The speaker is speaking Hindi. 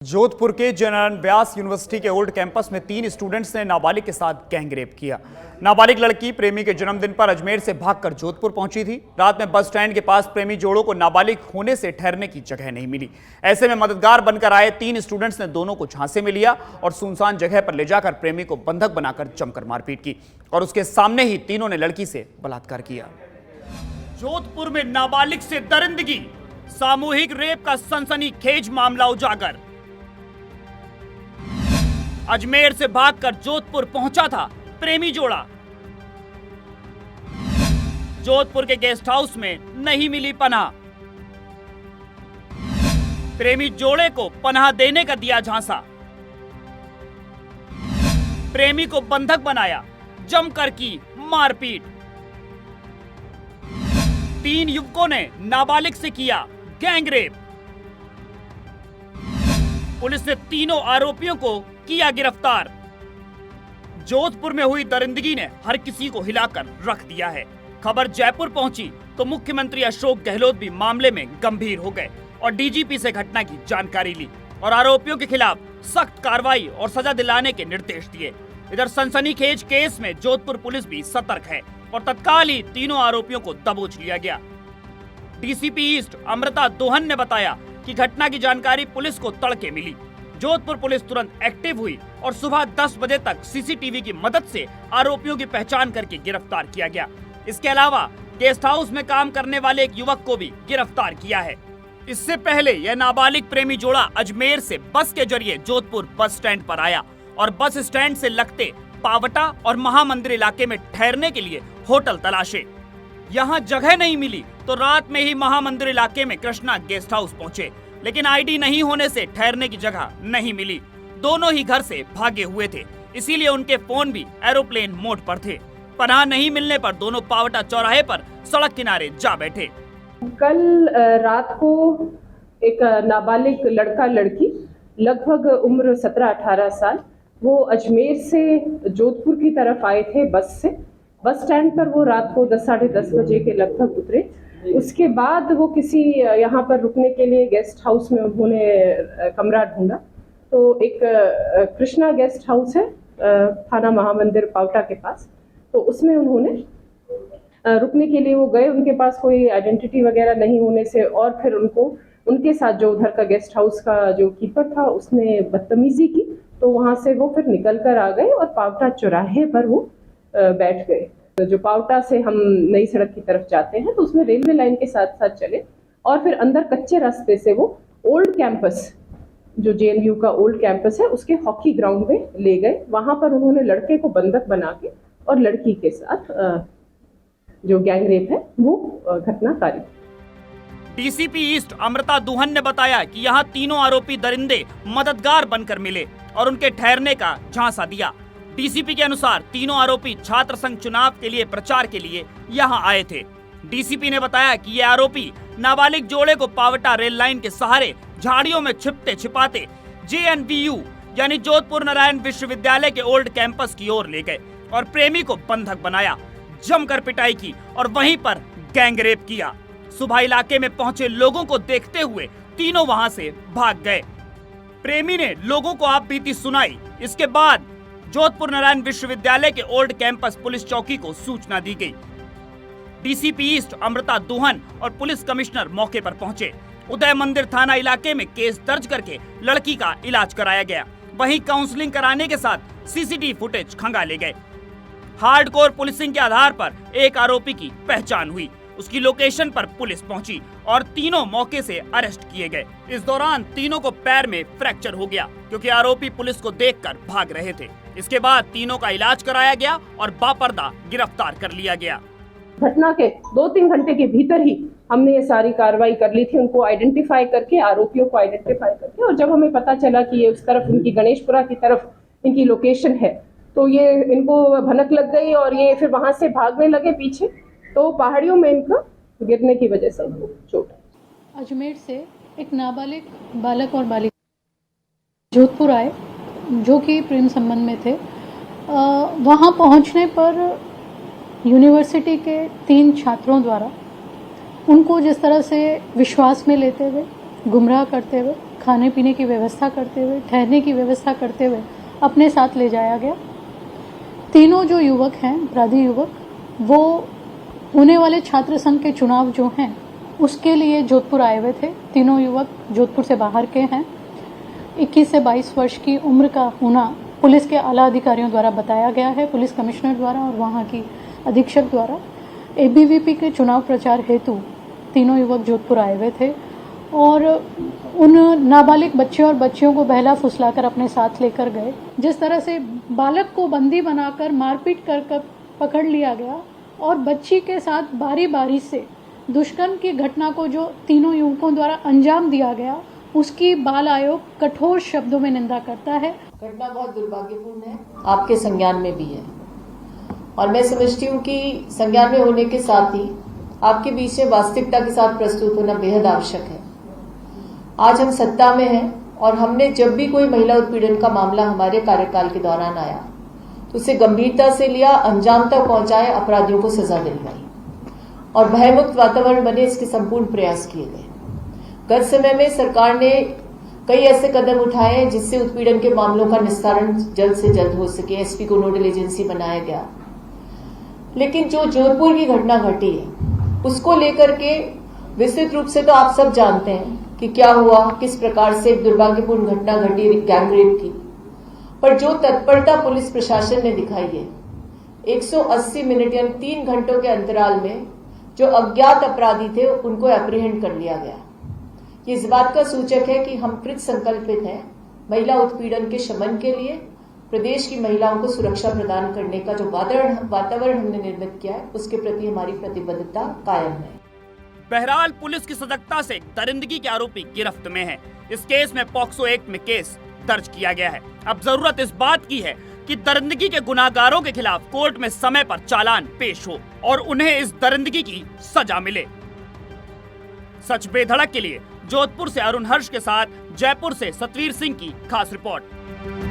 जोधपुर के जनरल व्यास यूनिवर्सिटी के ओल्ड कैंपस में 3 स्टूडेंट्स ने नाबालिग के साथ गैंगरेप किया। नाबालिग लड़की प्रेमी के जन्मदिन पर अजमेर से भागकर जोधपुर पहुंची थी। रात में बस स्टैंड के पास प्रेमी जोड़ों को नाबालिग होने से ठहरने की जगह नहीं मिली। ऐसे में मददगार बनकर आए 3 स्टूडेंट्स ने दोनों को झांसे में लिया और सुनसान जगह पर ले जाकर प्रेमी को बंधक बनाकर जमकर मारपीट की और उसके सामने ही तीनों ने लड़की से बलात्कार किया। जोधपुर में नाबालिग से दरिंदगी, सामूहिक रेप का सनसनीखेज मामला उजागर। अजमेर से भागकर जोधपुर पहुंचा था प्रेमी जोड़ा। जोधपुर के गेस्ट हाउस में नहीं मिली पनाह। प्रेमी जोड़े को पनाह देने का दिया झांसा। प्रेमी को बंधक बनाया, जमकर की मारपीट। 3 युवकों ने नाबालिग से किया गैंगरेप। पुलिस ने तीनों आरोपियों को किया गिरफ्तार। जोधपुर में हुई दरिंदगी ने हर किसी को हिलाकर रख दिया है। खबर जयपुर पहुंची तो मुख्यमंत्री अशोक गहलोत भी मामले में गंभीर हो गए और डीजीपी से घटना की जानकारी ली और आरोपियों के खिलाफ सख्त कार्रवाई और सजा दिलाने के निर्देश दिए। इधर सनसनीखेज केस में जोधपुर पुलिस भी सतर्क है और तत्काल ही तीनों आरोपियों को दबोच लिया गया। डीसीपी ईस्ट अमृता दोहन ने बताया कि घटना की जानकारी पुलिस को तड़के मिली। जोधपुर पुलिस तुरंत एक्टिव हुई और सुबह 10 बजे तक सीसीटीवी की मदद से आरोपियों की पहचान करके गिरफ्तार किया गया। इसके अलावा गेस्ट हाउस में काम करने वाले एक युवक को भी गिरफ्तार किया है। इससे पहले यह नाबालिग प्रेमी जोड़ा अजमेर से बस के जरिए जोधपुर बस स्टैंड पर आया और बस स्टैंड से लगते पावटा और महामंदिर इलाके में ठहरने के लिए होटल तलाशे। यहाँ जगह नहीं मिली तो रात में ही महामंदिर इलाके में कृष्णा गेस्ट हाउस पहुँचे, लेकिन आईडी नहीं होने से ठहरने की जगह नहीं मिली। दोनों ही घर से भागे हुए थे, इसीलिए उनके फोन भी एरोप्लेन मोड पर थे। पनाह नहीं मिलने पर दोनों पावटा चौराहे पर सड़क किनारे जा बैठे। कल रात को एक नाबालिग लड़का लड़की लगभग उम्र 17-18 साल वो अजमेर से जोधपुर की तरफ आए थे बस से। बस स्टैंड पर वो रात को 10-10:30 बजे के लगभग उतरे। उसके बाद वो किसी यहाँ पर रुकने के लिए गेस्ट हाउस में उन्होंने कमरा ढूंढा तो एक कृष्णा गेस्ट हाउस है थाना महामंदिर पावटा के पास, तो उसमें उन्होंने रुकने के लिए वो गए। उनके पास कोई आइडेंटिटी वगैरह नहीं होने से और फिर उनके साथ जो उधर का गेस्ट हाउस का जो कीपर था उसने बदतमीजी की, तो वहाँ से वो फिर निकल कर आ गए और पावटा चौराहे पर वो बैठ गए। जो पावटा से हम नई सड़क की तरफ जाते हैं तो उसमें रेलवे लाइन के साथ साथ चले और फिर अंदर कच्चे रास्ते से वो ओल्ड कैंपस, जो जेएनयू का ओल्ड कैंपस है, उसके हॉकी ग्राउंड में ले गए। वहां पर उन्होंने लड़के को बंधक बना के और लड़की के साथ जो गैंगरेप है वो घटना कारी। डीसीपी ईस्ट अमृता दोहन ने बताया कि यहाँ तीनों आरोपी दरिंदे मददगार बनकर मिले और उनके ठहरने का झांसा दिया। डीसीपी के अनुसार तीनों आरोपी छात्र संघ चुनाव के लिए प्रचार के लिए यहां आए थे। डीसीपी ने बताया कि ये आरोपी नाबालिग जोड़े को पावटा रेल लाइन के सहारे झाड़ियों में छिपते छिपाते जेएनवीयू यानी जोधपुर नारायण विश्वविद्यालय के ओल्ड कैंपस की ओर ले गए और प्रेमी को बंधक बनाया, जमकर पिटाई की और वहीं पर गैंगरेप किया। सुबह इलाके में पहुंचे लोगों को देखते हुए तीनों वहां से भाग गए। प्रेमी ने लोगों को आपबीती सुनाई। इसके बाद जोधपुर नारायण विश्वविद्यालय के ओल्ड कैंपस पुलिस चौकी को सूचना दी गई। डीसीपी ईस्ट अमृता दोहन और पुलिस कमिश्नर मौके पर पहुंचे। उदय मंदिर थाना इलाके में केस दर्ज करके लड़की का इलाज कराया गया। वहीं काउंसलिंग कराने के साथ सीसीटीवी फुटेज खंगाले गए। हार्डकोर पुलिसिंग के आधार पर एक आरोपी की पहचान हुई। उसकी लोकेशन पर पुलिस पहुंची और तीनों मौके से अरेस्ट किए गए। इस दौरान तीनों को पैर में फ्रैक्चर हो गया क्योंकि आरोपी पुलिस को देखकर भाग रहे थे। इसके बाद तीनों का इलाज कराया गया और बापर्दा गिरफ्तार कर लिया गया। घटना के 2-3 घंटे के भीतर ही हमने ये सारी कार्रवाई कर ली थी, उनको आइडेंटिफाई करके, आरोपियों को आइडेंटिफाई करके। और जब हमें पता चला कि ये उस तरफ इनकी गणेशपुरा की तरफ इनकी लोकेशन है तो ये इनको भनक लग गई और ये फिर वहां से भागने लगे पीछे, तो पहाड़ियों में इनका गिरने की वजह से चोट। अजमेर से एक नाबालिग बालक और बालिका जोधपुर आए जो कि प्रेम संबंध में थे। वहाँ पहुँचने पर यूनिवर्सिटी के 3 छात्रों द्वारा उनको जिस तरह से विश्वास में लेते हुए, गुमराह करते हुए, खाने पीने की व्यवस्था करते हुए, ठहरने की व्यवस्था करते हुए अपने साथ ले जाया गया। तीनों जो युवक हैं, अपराधी युवक, वो होने वाले छात्र संघ के चुनाव जो हैं उसके लिए जोधपुर आए हुए थे। तीनों युवक जोधपुर से बाहर के हैं। 21 से 22 वर्ष की उम्र का होना पुलिस के आला अधिकारियों द्वारा बताया गया है, पुलिस कमिश्नर द्वारा और वहाँ की अधीक्षक द्वारा। एबीवीपी के चुनाव प्रचार हेतु तीनों युवक जोधपुर आए हुए थे और उन नाबालिग बच्चे और बच्चियों को बहला फुसलाकर अपने साथ लेकर गए। जिस तरह से बालक को बंदी बनाकर मारपीट कर पकड़ लिया गया और बच्ची के साथ बारी बारी से दुष्कर्म की घटना को जो तीनों युवकों द्वारा अंजाम दिया गया, उसकी बाल आयोग कठोर शब्दों में निंदा करता है। घटना बहुत दुर्भाग्यपूर्ण है, आपके संज्ञान में भी है और मैं समझती हूँ कि संज्ञान में होने के साथ ही आपके बीच में वास्तविकता के साथ प्रस्तुत होना बेहद आवश्यक है। आज हम सत्ता में हैं और हमने जब भी कोई महिला उत्पीड़न का मामला हमारे कार्यकाल के दौरान आया तो उसे गंभीरता से लिया, अंजाम तक पहुंचाए, अपराधियों को सजा दिलवाई और भयमुक्त वातावरण बने, इसके संपूर्ण प्रयास किए गए। गत समय में सरकार ने कई ऐसे कदम उठाए हैं जिससे उत्पीड़न के मामलों का निस्तारण जल्द से जल्द हो सके। एसपी को नोडल एजेंसी बनाया गया, लेकिन जो जोधपुर की घटना घटी है उसको लेकर के विस्तृत रूप से तो आप सब जानते हैं कि क्या हुआ, किस प्रकार से एक दुर्भाग्यपूर्ण घटना घटी गैंग रेप की। पर जो तत्परता पुलिस प्रशासन ने दिखाई है, 180 मिनट यानी 3 घंटों के अंतराल में जो अज्ञात अपराधी थे उनको एप्रीहेंड कर लिया गया। ये इस बात का सूचक है कि हम कृत संकल्पित हैं महिला उत्पीड़न के शमन के लिए। प्रदेश की महिलाओं को सुरक्षा प्रदान करने का जो वातावरण हमने निर्मित किया है उसके प्रति हमारी प्रतिबद्धता कायम है। बहरहाल पुलिस की सजगता से दरिंदगी के आरोपी गिरफ्त में है। इस केस में पॉक्सो एक्ट में केस दर्ज किया गया है। अब जरूरत इस बात की है कि दरिंदगी के गुनाहगारों के खिलाफ कोर्ट में समय पर चालान पेश हो और उन्हें इस दरिंदगी की सजा मिले। सच बेधड़क के लिए जोधपुर से अरुण हर्ष के साथ जयपुर से सतवीर सिंह की खास रिपोर्ट।